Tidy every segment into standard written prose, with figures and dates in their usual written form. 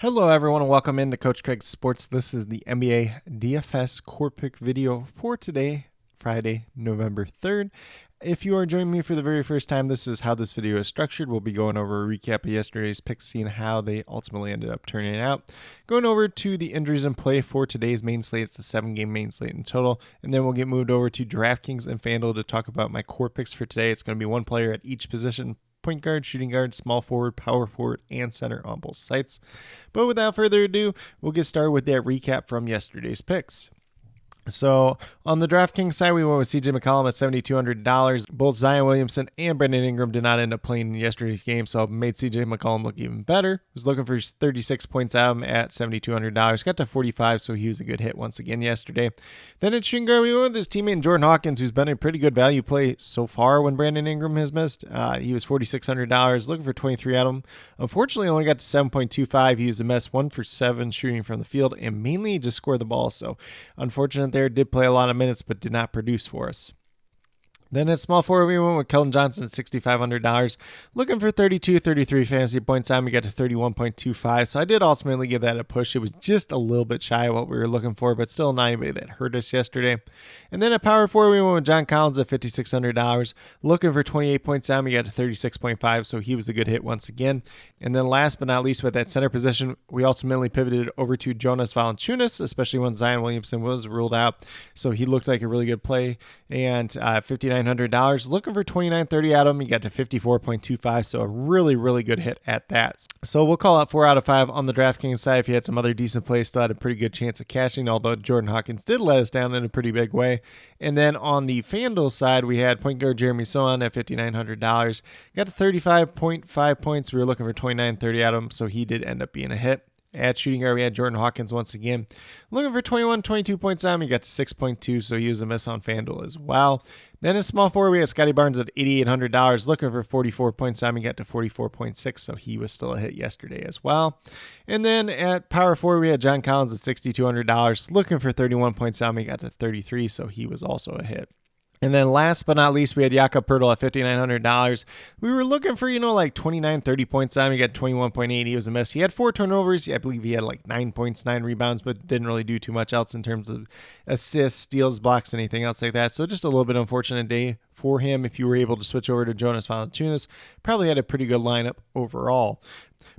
Hello everyone and welcome into Coach Craig's Sports. This is the NBA DFS Core Pick video for today, Friday, November 3rd. If you are joining me for the very first time, this is how this video is structured. We'll be going over a recap of yesterday's picks, seeing how they ultimately ended up turning out. Going over to the injuries in play for today's main slate. It's a 7-game main slate in total. And then we'll get moved over to DraftKings and FanDuel to talk about my core picks for today. It's going to be one player at each position: point guard, shooting guard, small forward, power forward, and center on both sites. But without further ado, we'll get started with that recap from yesterday's picks. So on the DraftKings side, we went with CJ McCollum at $7,200. Both Zion Williamson and Brandon Ingram did not end up playing in yesterday's game, so it made CJ McCollum look even better. Was looking for 36 points out of him at $7,200. Got to 45, so he was a good hit once again yesterday. Then at shooting guard, we went with his teammate Jordan Hawkins, who's been a pretty good value play so far when Brandon Ingram has missed. He was $4,600, looking for 23 out of him. Unfortunately, only got to 7.25. He was a mess, 1 for 7 shooting from the field, and mainly just scored the ball. So unfortunate there. Did play a lot of minutes, but did not produce for us. Then at small forward, we went with Keldon Johnson at $6,500. Looking for 33 fantasy points on. We got to 31.25. So I did ultimately give that a push. It was just a little bit shy of what we were looking for, but still not anybody that hurt us yesterday. And then at power forward, we went with John Collins at $5,600. Looking for 28 points on. We got to 36.5. So he was a good hit once again. And then last but not least, with that center position, we ultimately pivoted over to Jonas Valanciunas, especially when Zion Williamson was ruled out. So he looked like a really good play. And $5,900. Looking for 29.30 out of him. He got to 54.25, so a really good hit at that. So we'll call out 4 out of 5 on the DraftKings side. If you had some other decent plays, still had a pretty good chance of cashing, although Jordan Hawkins did let us down in a pretty big way. And then on the FanDuel side, we had point guard Jeremy Sohan at $5,900. Got to 35.5 points. We were looking for 29.30 out of him, so he did end up being a hit. At shooting guard, we had Jordan Hawkins once again. Looking for 22 points on him. He got to 6.2, so he was a miss on FanDuel as well. Then in small forward, we had Scotty Barnes at $8,800. Looking for 44 points on him. He got to 44.6, so he was still a hit yesterday as well. And then at power forward, we had John Collins at $6,200. Looking for 31 points on him. He got to 33, so he was also a hit. And then last but not least, we had Jakob Poeltl at $5,900. We were looking for, like 29, 30 points on him. He got 21.8. He was a miss. He had 4 turnovers. I believe he had like 9 points, 9 rebounds, but didn't really do too much else in terms of assists, steals, blocks, anything else like that. So just a little bit unfortunate day for him. If you were able to switch over to Jonas Valanciunas, probably had a pretty good lineup overall.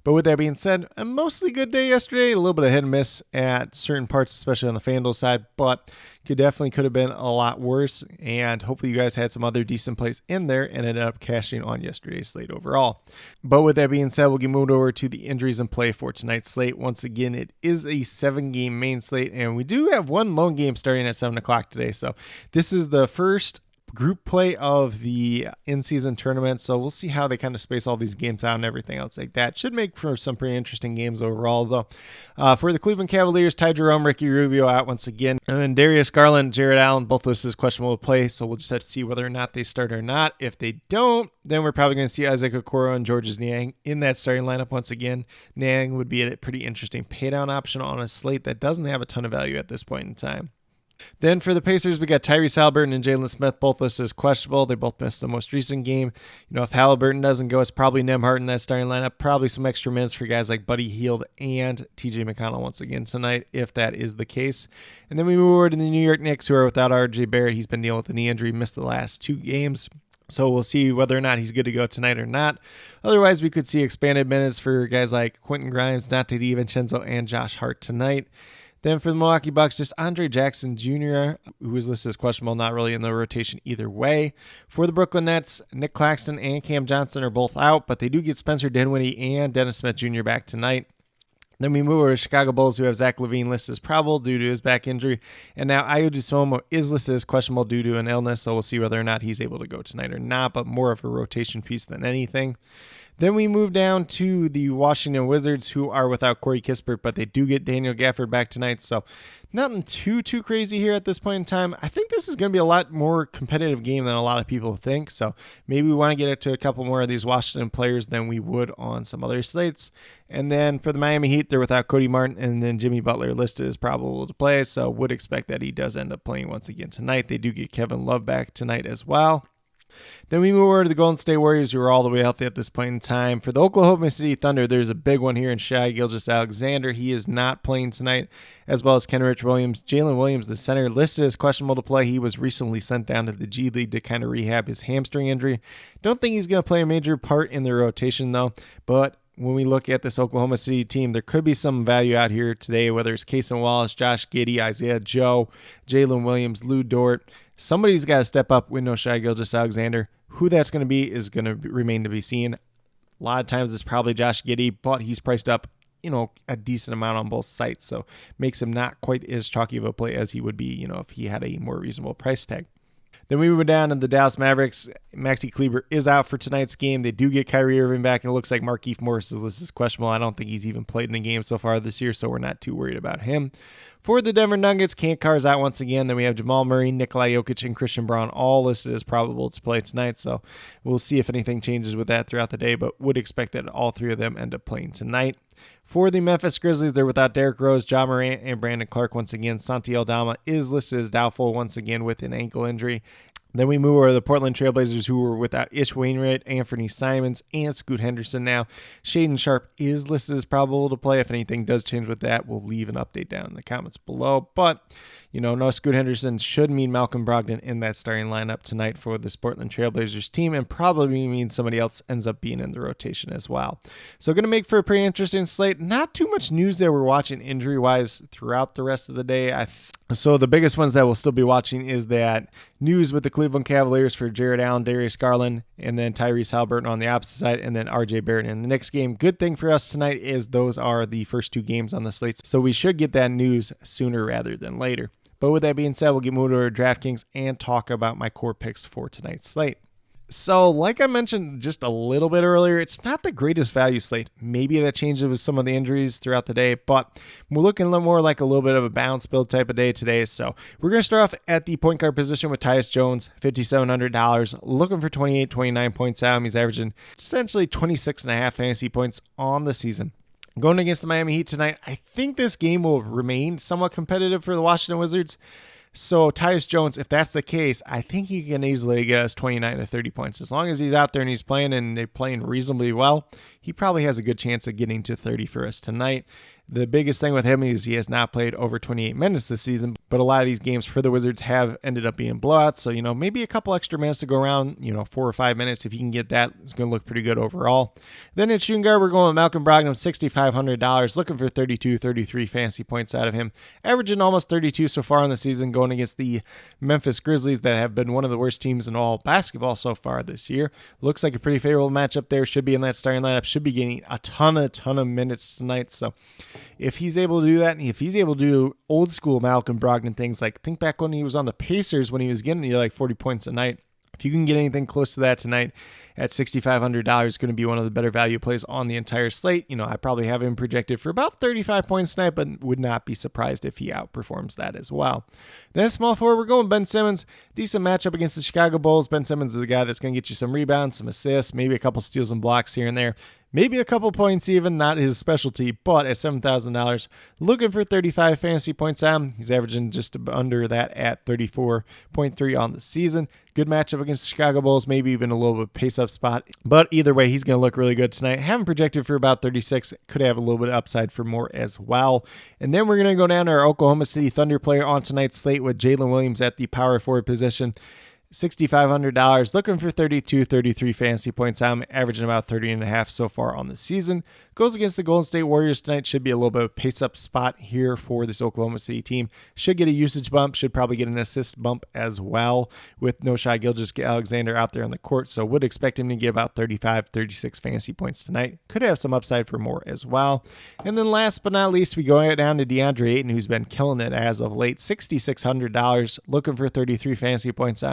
But with that being said, a mostly good day yesterday. A little bit of hit and miss at certain parts, especially on the FanDuel side, but could have been a lot worse. And hopefully you guys had some other decent plays in there and ended up cashing on yesterday's slate overall. But with that being said, we'll get moved over to the injuries in play for tonight's slate. Once again, it is a 7-game main slate, and we do have one lone game starting at 7 o'clock today. So this is the first group play of the in-season tournament, so we'll see how they kind of space all these games out and everything else like that. Should make for some pretty interesting games overall, though. For the Cleveland Cavaliers, Ty Jerome, Ricky Rubio out once again, and then Darius Garland, Jared Allen, both listed as questionable to play, so we'll just have to see whether or not they start or not. If they don't, then we're probably going to see Isaac Okoro and Georges Niang in that starting lineup once again. Niang would be a pretty interesting paydown option on a slate that doesn't have a ton of value at this point in time. Then for the Pacers, we got Tyrese Haliburton and Jalen Smith, both listed as questionable. They both missed the most recent game. If Haliburton doesn't go, it's probably Nembhard in that starting lineup. Probably some extra minutes for guys like Buddy Hield and TJ McConnell once again tonight, if that is the case. And then we move over to the New York Knicks, who are without RJ Barrett. He's been dealing with a knee injury, missed the last 2 games. So we'll see whether or not he's good to go tonight or not. Otherwise, we could see expanded minutes for guys like Quentin Grimes, Donte DiVincenzo, and Josh Hart tonight. Then for the Milwaukee Bucks, just Andre Jackson Jr., who is listed as questionable, not really in the rotation either way. For the Brooklyn Nets, Nick Claxton and Cam Johnson are both out, but they do get Spencer Dinwiddie and Dennis Smith Jr. back tonight. Then we move over to Chicago Bulls, who have Zach LaVine listed as probable due to his back injury. And now Ayo Dosunmu is listed as questionable due to an illness, so we'll see whether or not he's able to go tonight or not, but more of a rotation piece than anything. Then we move down to the Washington Wizards, who are without Corey Kispert, but they do get Daniel Gafford back tonight. So nothing too crazy here at this point in time. I think this is going to be a lot more competitive game than a lot of people think. So maybe we want to get it to a couple more of these Washington players than we would on some other slates. And then for the Miami Heat, they're without Cody Martin, and then Jimmy Butler listed as probable to play. So would expect that he does end up playing once again tonight. They do get Kevin Love back tonight as well. Then we move over to the Golden State Warriors, who are all the way healthy at this point in time. For the Oklahoma City Thunder, there's a big one here in Shai Gilgeous-Alexander. He is not playing tonight, as well as Kenrich Williams. Jalen Williams, the center, listed as questionable to play. He was recently sent down to the G League to kind of rehab his hamstring injury. Don't think he's going to play a major part in the rotation, though. But when we look at this Oklahoma City team, there could be some value out here today, whether it's Cason Wallace, Josh Giddey, Isaiah Joe, Jalen Williams, Lou Dort. Somebody's got to step up with no Shai Gilgeous-Alexander. Who that's going to be is going to remain to be seen. A lot of times it's probably Josh Giddey, but he's priced up, a decent amount on both sites, so makes him not quite as chalky of a play as he would be, if he had a more reasonable price tag. Then we move down to the Dallas Mavericks. Maxi Kleber is out for tonight's game. They do get Kyrie Irving back, and it looks like Markieff Morris' list is questionable. I don't think he's even played in a game so far this year, so we're not too worried about him. For the Denver Nuggets, Cant Carr's out once again. Then we have Jamal Murray, Nikola Jokic, and Christian Braun all listed as probable to play tonight, so we'll see if anything changes with that throughout the day, but would expect that all three of them end up playing tonight. For the Memphis Grizzlies, they're without Derrick Rose, Ja Morant, and Brandon Clark once again. Santi Aldama is listed as doubtful once again with an ankle injury. Then we move over to the Portland Trailblazers, who were without Ish Wainwright, Anthony Simons, and Scoot Henderson now. Shaedon Sharpe is listed as probable to play. If anything does change with that, we'll leave an update down in the comments below. But, no Scoot Henderson should mean Malcolm Brogdon in that starting lineup tonight for this Portland Trailblazers team, and probably means somebody else ends up being in the rotation as well. So going to make for a pretty interesting slate. Not too much news that we're watching injury-wise throughout the rest of the day. So the biggest ones that we'll still be watching is that news with the Cleveland Cavaliers for Jared Allen, Darius Garland, and then Tyrese Halliburton on the opposite side, and then RJ Barrett in the next game. Good thing for us tonight is those are the first two games on the slate, so we should get that news sooner rather than later. But with that being said, we'll get moved over to DraftKings and talk about my core picks for tonight's slate. So like I mentioned just a little bit earlier, it's not the greatest value slate. Maybe that changes with some of the injuries throughout the day, but we're looking a little more like a little bit of a balance build type of day today. So we're going to start off at the point guard position with Tyus Jones, $5,700, looking for 28, 29 points out. He's averaging essentially 26.5 fantasy points on the season. Going against the Miami Heat tonight, I think this game will remain somewhat competitive for the Washington Wizards. So Tyus Jones, if that's the case, I think he can easily get us 29 to 30 points. As long as he's out there and he's playing and they're playing reasonably well, he probably has a good chance of getting to 30 for us tonight. The biggest thing with him is he has not played over 28 minutes this season, but a lot of these games for the Wizards have ended up being blowouts. So, maybe a couple extra minutes to go around, 4 or 5 minutes. If you can get that, it's going to look pretty good overall. Then at shooting guard, we're going with Malcolm Brogdon, $6,500, looking for 32, 33 fantasy points out of him, averaging almost 32 so far in the season, going against the Memphis Grizzlies that have been one of the worst teams in all basketball so far this year. Looks like a pretty favorable matchup there. Should be in that starting lineup, should be getting a ton of minutes tonight. So if he's able to do that, and if he's able to do old school Malcolm Brogdon things, like think back when he was on the Pacers when he was getting like 40 points a night. If you can get anything close to that tonight at $6,500, it's going to be one of the better value plays on the entire slate. I probably have him projected for about 35 points tonight, but would not be surprised if he outperforms that as well. Then small forward, we're going Ben Simmons. Decent matchup against the Chicago Bulls. Ben Simmons is a guy that's going to get you some rebounds, some assists, maybe a couple steals and blocks here and there. Maybe a couple points even, not his specialty, but at $7,000, looking for 35 fantasy points out. He's averaging just under that at 34.3 on the season. Good matchup against the Chicago Bulls, maybe even a little bit of pace-up spot. But either way, he's going to look really good tonight. Have him projected for about 36. Could have a little bit of upside for more as well. And then we're going to go down to our Oklahoma City Thunder player on tonight's slate with Jalen Williams at the power forward position. $6,500, looking for 32, 33 fantasy points. I'm averaging about 30.5 so far on the season. Goes against the Golden State Warriors tonight. Should be a little bit of a pace-up spot here for this Oklahoma City team. Should get a usage bump. Should probably get an assist bump as well with no Shai Gilgeous-Alexander out there on the court. So would expect him to get about 35, 36 fantasy points tonight. Could have some upside for more as well. And then last but not least, we go down to DeAndre Ayton, who's been killing it as of late. $6,600, looking for 33 fantasy points.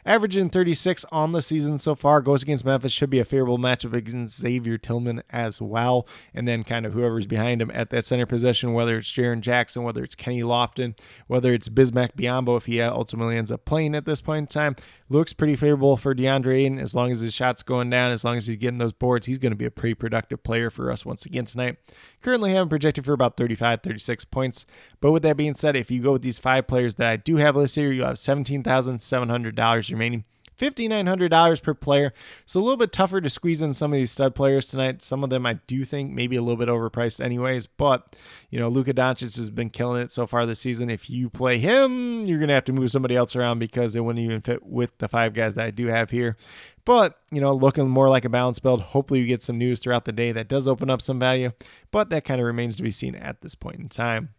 Averaging 36 on the season so far. Goes against Memphis. Should be a favorable matchup against Xavier Tillman as well. And then kind of whoever's behind him at that center position, whether it's Jaren Jackson, whether it's Kenny Lofton, whether it's Bismack Biyombo, if he ultimately ends up playing at this point in time. Looks pretty favorable for DeAndre Ayton. As long as his shot's going down, as long as he's getting those boards, he's going to be a pretty productive player for us once again tonight. Currently have him projected for about 35, 36 points. But with that being said, if you go with these 5 players that I do have listed here, you have $17,700 remaining. $5,900 per player. So a little bit tougher to squeeze in some of these stud players tonight. Some of them I do think maybe a little bit overpriced anyways, but Luka Doncic has been killing it so far this season. If you play him, you're going to have to move somebody else around because it wouldn't even fit with the 5 guys that I do have here. But, looking more like a balanced build. Hopefully you get some news throughout the day that does open up some value, but that kind of remains to be seen at this point in time.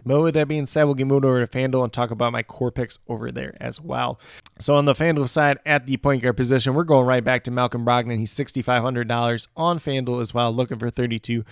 But with that being said, we'll get moved over to FanDuel and talk about my core picks over there as well. So on the FanDuel side, at the point guard position, we're going right back to Malcolm Brogdon. He's $6,500 on FanDuel as well, looking for 33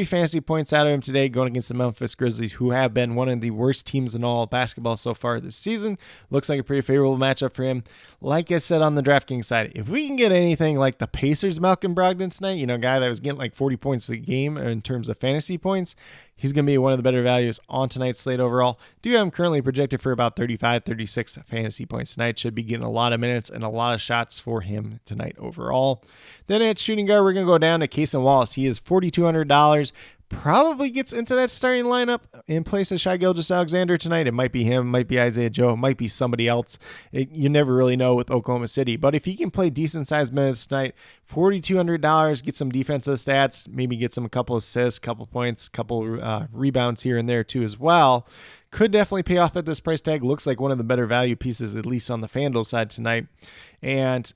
fantasy points out of him today, going against the Memphis Grizzlies, who have been one of the worst teams in all of basketball so far this season. Looks like a pretty favorable matchup for him. Like I said on the DraftKings side, if we can get anything like the Pacers' Malcolm Brogdon tonight, a guy that was getting like 40 points a game in terms of fantasy points, he's going to be one of the better values on tonight's slate overall. Do have him currently projected for about 36 fantasy points tonight. Should be getting a lot of minutes and a lot of shots for him tonight overall. Then at shooting guard, we're going to go down to Cason Wallace. He is $4,200. Probably gets into that starting lineup in place of Shai Gilgeous-Alexander tonight. It might be him, might be Isaiah Joe, it might be somebody else. You never really know with Oklahoma City. But if he can play decent-sized minutes tonight, $4,200, get some defensive stats, maybe get a couple assists, couple points, couple rebounds here and there too as well. Could definitely pay off at this price tag. Looks like one of the better value pieces, at least on the FanDuel side tonight. And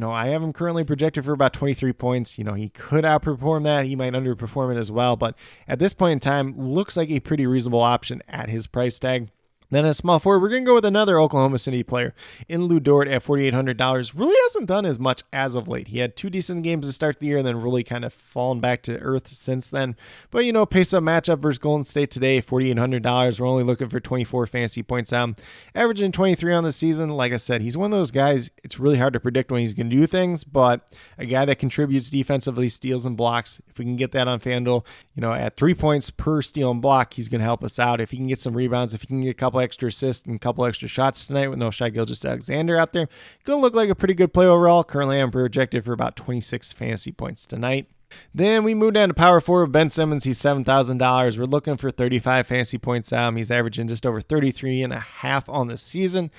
I have him currently projected for about 23 points. He could outperform that. He might underperform it as well. But at this point in time, looks like a pretty reasonable option at his price tag. Then a small forward, we're going to go with another Oklahoma City player in Lou Dort at $4,800. Really hasn't done as much as of late. He had 2 decent games to start the year and then really kind of fallen back to earth since then. But, pace-up matchup versus Golden State today, $4,800. We're only looking for 24 fantasy points out. Averaging 23 on the season. Like I said, he's one of those guys, it's really hard to predict when he's going to do things, but a guy that contributes defensively, steals and blocks. If we can get that on FanDuel, at 3 points per steal and block, he's going to help us out. If he can get some rebounds, if he can get a couple extra assists and a couple extra shots tonight with no Shai Gilgeous-Alexander out there, going to look like a pretty good play overall. Currently, I'm projected for about 26 fantasy points tonight. Then we move down to power forward. Ben Simmons, he's $7,000. We're looking for 35 fantasy points out. He's averaging just over 33.5 on the season.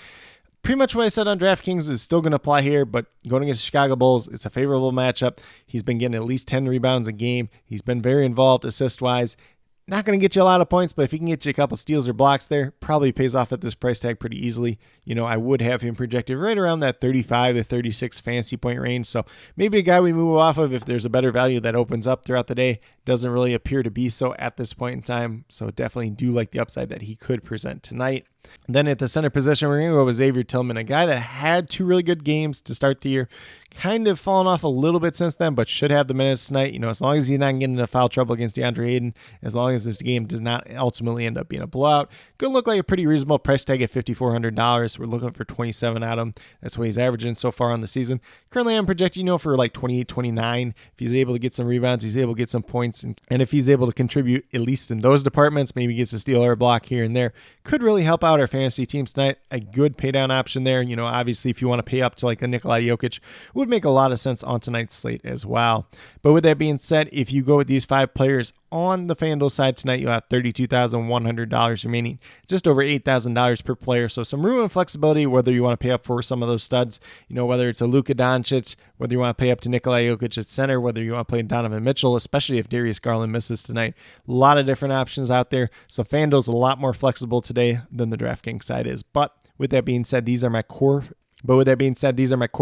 Pretty much what I said on DraftKings is still going to apply here, but going against the Chicago Bulls, it's a favorable matchup. He's been getting at least 10 rebounds a game. He's been very involved assist-wise. Not going to get you a lot of points, but if he can get you a couple steals or blocks there, probably pays off at this price tag pretty easily. I would have him projected right around that 35 to 36 fantasy point range. So maybe a guy we move off of if there's a better value that opens up throughout the day. Doesn't really appear to be so at this point in time. So definitely do like the upside that he could present tonight. Then at the center position, we're going to go with Xavier Tillman, a guy that had 2 really good games to start the year. Kind of fallen off a little bit since then, but should have the minutes tonight. As long as he's not getting into foul trouble against DeAndre Ayton, as long as this game does not ultimately end up being a blowout, could look like a pretty reasonable price tag at $5,400. We're looking for 27 out of him. That's what he's averaging so far on the season. Currently, I'm projecting, for like 28, 29. If he's able to get some rebounds, he's able to get some points. And if he's able to contribute, at least in those departments, maybe gets a steal or a block here and there, could really help out our fantasy teams tonight. A good pay down option there. Obviously, if you want to pay up to like a Nikola Jokic, would make a lot of sense on tonight's slate as well. But with that being said, if you go with these 5 players on the FanDuel side tonight, you'll have $32,100 remaining, just over $8,000 per player. So some room and flexibility, whether you want to pay up for some of those studs, whether it's a Luka Doncic, whether you want to pay up to Nikola Jokic at center, whether you want to play Donovan Mitchell, especially if Darius Garland misses tonight. A lot of different options out there. So FanDuel's a lot more flexible today than the DraftKings side is. But with that being said, these are my core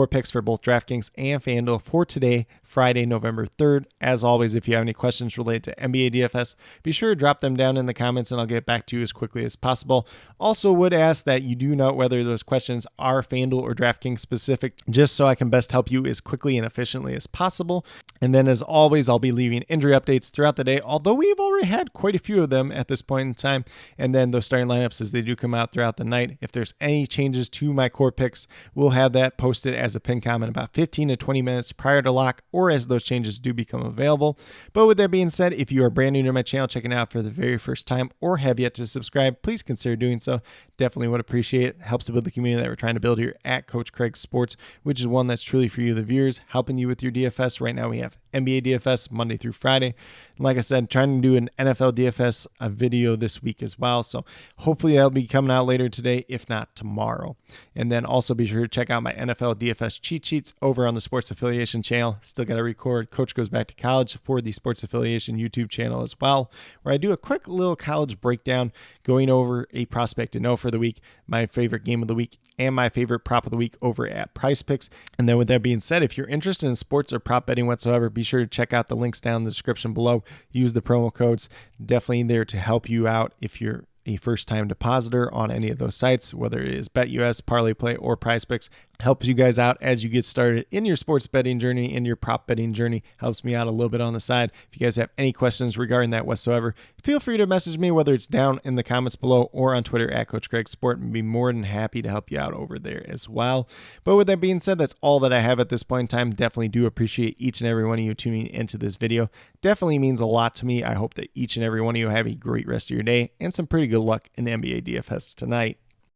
picks for both DraftKings and FanDuel for today, Friday, November 3rd. As always, if you have any questions related to NBA DFS, be sure to drop them down in the comments and I'll get back to you as quickly as possible. Also would ask that you do note whether those questions are FanDuel or DraftKings specific, just so I can best help you as quickly and efficiently as possible. And then as always, I'll be leaving injury updates throughout the day, although we've already had quite a few of them at this point in time. And then those starting lineups as they do come out throughout the night. If there's any changes to my core picks, we'll have that posted as a pinned comment about 15 to 20 minutes prior to lock or or as those changes do become available. But with that being said, if you are brand new to my channel, checking it out for the very first time, or have yet to subscribe, please consider doing so. Definitely would appreciate it. Helps to build the community that we're trying to build here at Coach Craig Sports, which is one that's truly for you, the viewers, helping you with your DFS. Right now we have NBA DFS Monday through Friday. And like I said, trying to do an NFL DFS video this week as well. So hopefully that'll be coming out later today, if not tomorrow. And then also be sure to check out my NFL DFS cheat sheets over on the Sports Affiliation channel. Still got to record Coach Goes Back to College for the Sports Affiliation YouTube channel as well, where I do a quick little college breakdown going over a prospect to know for the week, my favorite game of the week, and my favorite prop of the week over at Price Picks. And then with that being said, if you're interested in sports or prop betting whatsoever, be sure to check out the links down in the description below. Use the promo codes. Definitely there to help you out if you're a first-time depositor on any of those sites, whether it is BetUS, Parlay Play, or Prize Picks. Helps you guys out as you get started in your sports betting journey, in your prop betting journey. Helps me out a little bit on the side. If you guys have any questions regarding that whatsoever, feel free to message me, whether it's down in the comments below or on Twitter at Coach Craig Sport, and be more than happy to help you out over there as well. But with that being said, that's all that I have at this point in time. Definitely do appreciate each and every one of you tuning into this video. Definitely means a lot to me. I hope that each and every one of you have a great rest of your day and some pretty good luck in NBA DFS tonight.